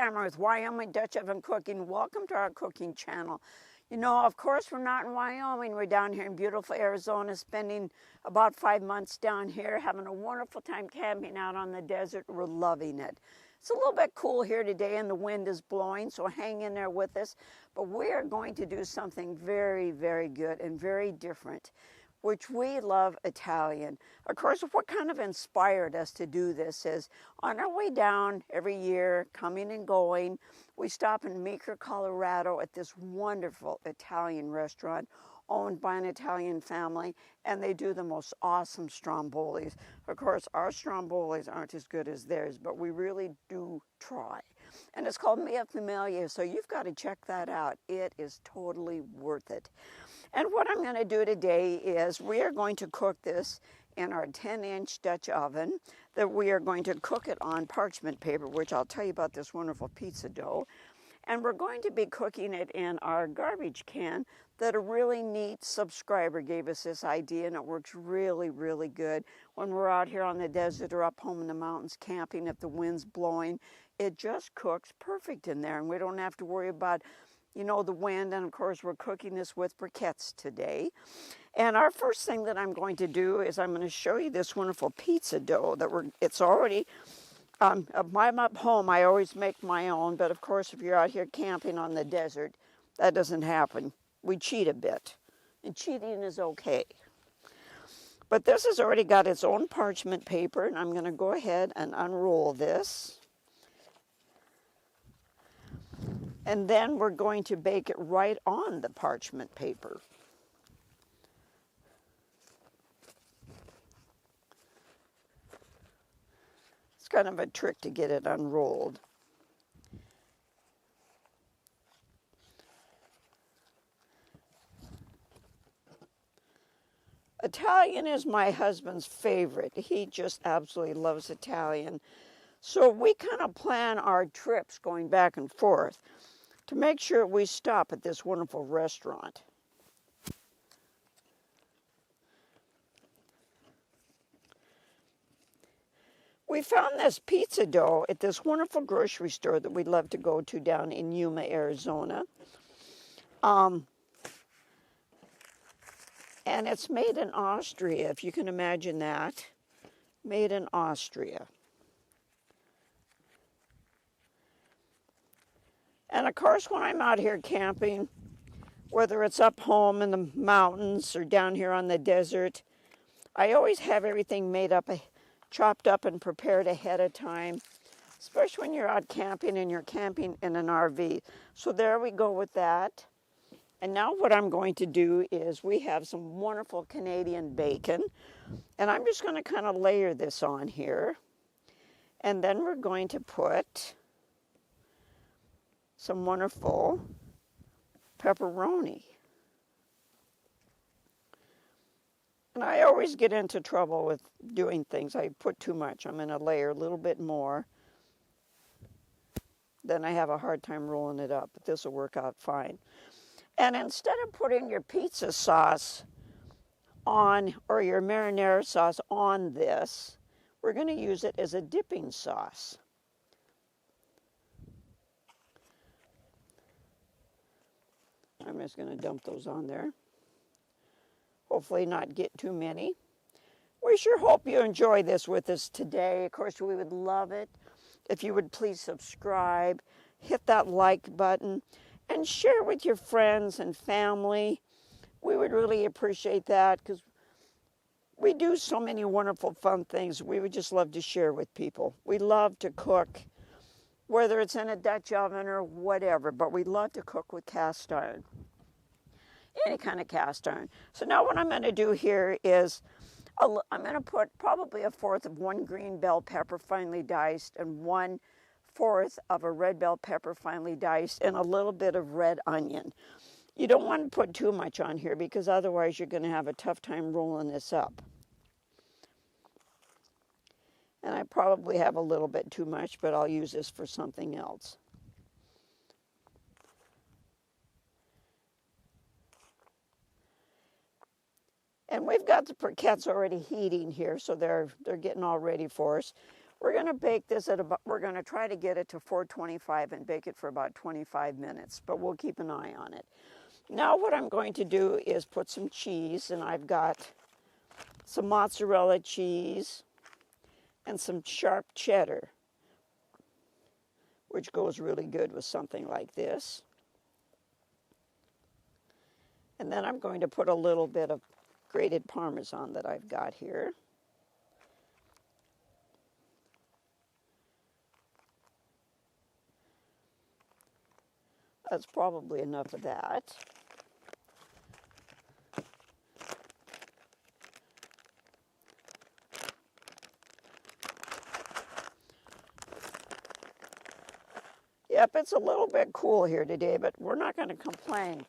Tamara with Wyoming Dutch Oven Cooking. Welcome to our cooking channel. You know, of course, we're not in Wyoming. We're down here in beautiful Arizona, spending about 5 months down here, having a wonderful time camping out on the desert. We're loving it. It's a little bit cool here today and the wind is blowing, so hang in there with us. But we are going to do something very, very good and very different, which we love Italian. Of course, what kind of inspired us to do this is on our way down every year, coming and going, we stop in Meeker, Colorado at this wonderful Italian restaurant owned by an Italian family, and they do the most awesome Strombolis. Of course, our Strombolis aren't as good as theirs, but we really do try. And it's called Mia Familia, so you've got to check that out. It is totally worth it. And what I'm going to do today is we are going to cook this in our 10-inch Dutch oven, that we are going to cook it on parchment paper, which I'll tell you about this wonderful pizza dough. And we're going to be cooking it in our garbage can that a really neat subscriber gave us this idea, and it works really, really good when we're out here on the desert or up home in the mountains camping. If the wind's blowing, it just cooks perfect in there, and we don't have to worry about, you know, the wind. And of course, we're cooking this with briquettes today. And our first thing that I'm going to do is I'm going to show you this wonderful pizza dough that it's already, I'm up home, I always make my own, but of course, if you're out here camping on the desert, that doesn't happen. We cheat a bit, and cheating is okay. But this has already got its own parchment paper, and I'm going to go ahead and unroll this. And then we're going to bake it right on the parchment paper. It's kind of a trick to get it unrolled. Italian is my husband's favorite. He just absolutely loves Italian. So we kind of plan our trips going back and forth to make sure we stop at this wonderful restaurant. We found this pizza dough at this wonderful grocery store that we love to go to down in Yuma, Arizona. And it's made in Austria, if you can imagine that. Made in Austria. And of course, when I'm out here camping, whether it's up home in the mountains or down here on the desert, I always have everything made up, chopped up and prepared ahead of time, especially when you're out camping and you're camping in an RV. So there we go with that. And now what I'm going to do is we have some wonderful Canadian bacon, and I'm just going to kind of layer this on here. And then we're going to put some wonderful pepperoni. And I always get into trouble with doing things. I put too much. I'm going to layer a little bit more. Then I have a hard time rolling it up, but this will work out fine. And instead of putting your pizza sauce on, or your marinara sauce on this, we're going to use it as a dipping sauce. I'm just going to dump those on there. Hopefully not get too many. We sure hope you enjoy this with us today. Of course, we would love it if you would please subscribe, hit that like button, and share with your friends and family. We would really appreciate that because we do so many wonderful, fun things. We would just love to share with people. We love to cook, whether it's in a Dutch oven or whatever, but we love to cook with cast iron. Any kind of cast iron. So now what I'm going to do here is I'm going to put probably 1/4 of one green bell pepper finely diced and 1/4 of a red bell pepper finely diced and a little bit of red onion. You don't want to put too much on here because otherwise you're going to have a tough time rolling this up. And I probably have a little bit too much, but I'll use this for something else. And we've got the briquettes already heating here, so they're getting all ready for us. We're going to bake this at about, we're going to try to get it to 425 and bake it for about 25 minutes, but we'll keep an eye on it. Now what I'm going to do is put some cheese, and I've got some mozzarella cheese and some sharp cheddar, which goes really good with something like this. And then I'm going to put a little bit of grated Parmesan that I've got here. That's probably enough of that. Yep, it's a little bit cool here today, but we're not going to complain.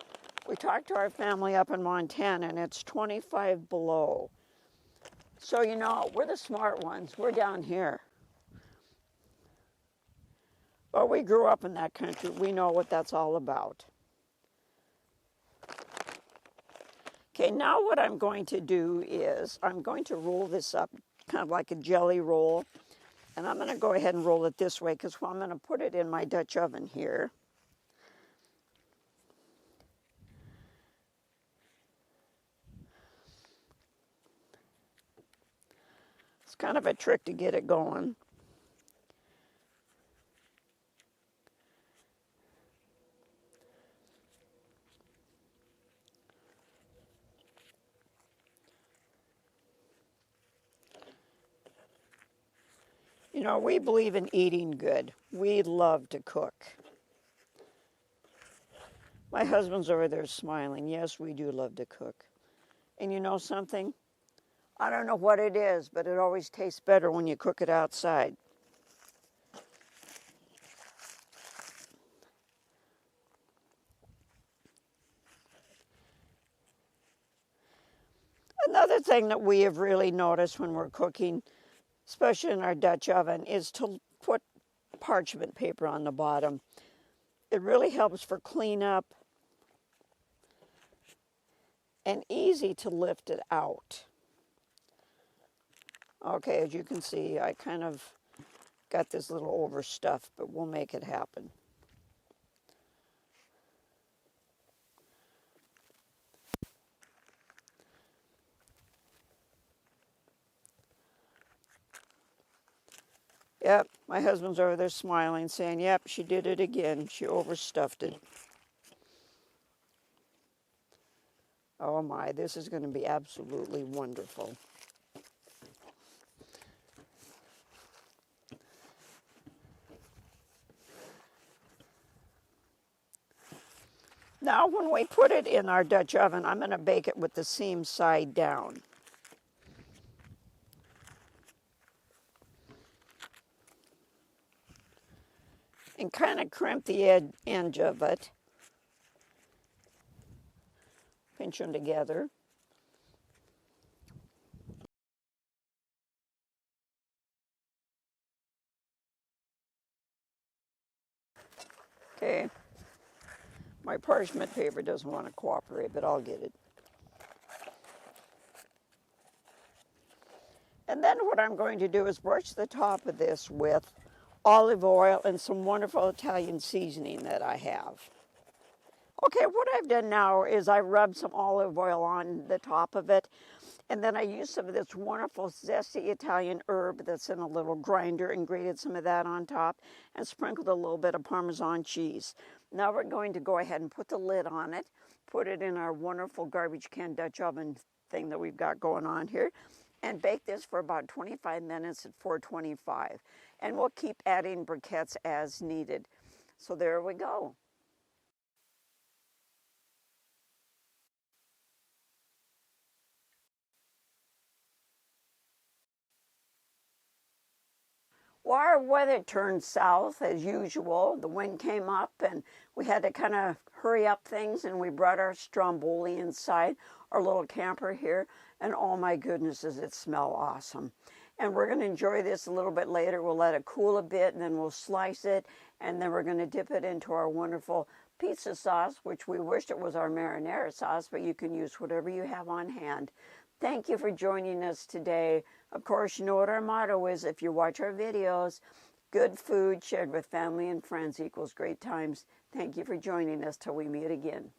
We talked to our family up in Montana, and it's 25 below. So, you know, we're the smart ones. We're down here. But we grew up in that country. We know what that's all about. Okay, now what I'm going to do is I'm going to roll this up kind of like a jelly roll. And I'm going to go ahead and roll it this way because I'm going to put it in my Dutch oven here. It's kind of a trick to get it going. You know, we believe in eating good. We love to cook. My husband's over there smiling. Yes, we do love to cook. And you know something? I don't know what it is, but it always tastes better when you cook it outside. Another thing that we have really noticed when we're cooking, especially in our Dutch oven, is to put parchment paper on the bottom. It really helps for cleanup and easy to lift it out. Okay, as you can see, I kind of got this little overstuffed, but we'll make it happen. Yep, my husband's over there smiling, saying, yep, she did it again. She overstuffed it. Oh my, this is going to be absolutely wonderful. Now, when we put it in our Dutch oven, I'm going to bake it with the seam side down. And kind of crimp the edge of it. Pinch them together. Okay. My parchment paper doesn't want to cooperate, but I'll get it. And then what I'm going to do is brush the top of this with olive oil and some wonderful Italian seasoning that I have. Okay, what I've done now is I rubbed some olive oil on the top of it, and then I used some of this wonderful zesty Italian herb that's in a little grinder and grated some of that on top and sprinkled a little bit of Parmesan cheese. Now we're going to go ahead and put the lid on it, put it in our wonderful garbage can Dutch oven thing that we've got going on here, and bake this for about 25 minutes at 425. And we'll keep adding briquettes as needed. So there we go. Well, our weather turned south as usual. The wind came up and we had to kind of hurry up things, and we brought our Stromboli inside, our little camper here, and oh my goodness, does it smell awesome. And we're going to enjoy this a little bit later. We'll let it cool a bit, and then we'll slice it, and then we're going to dip it into our wonderful pizza sauce, which we wished it was our marinara sauce, but you can use whatever you have on hand. Thank you for joining us today. Of course, you know what our motto is if you watch our videos. Good food shared with family and friends equals great times. Thank you for joining us till we meet again.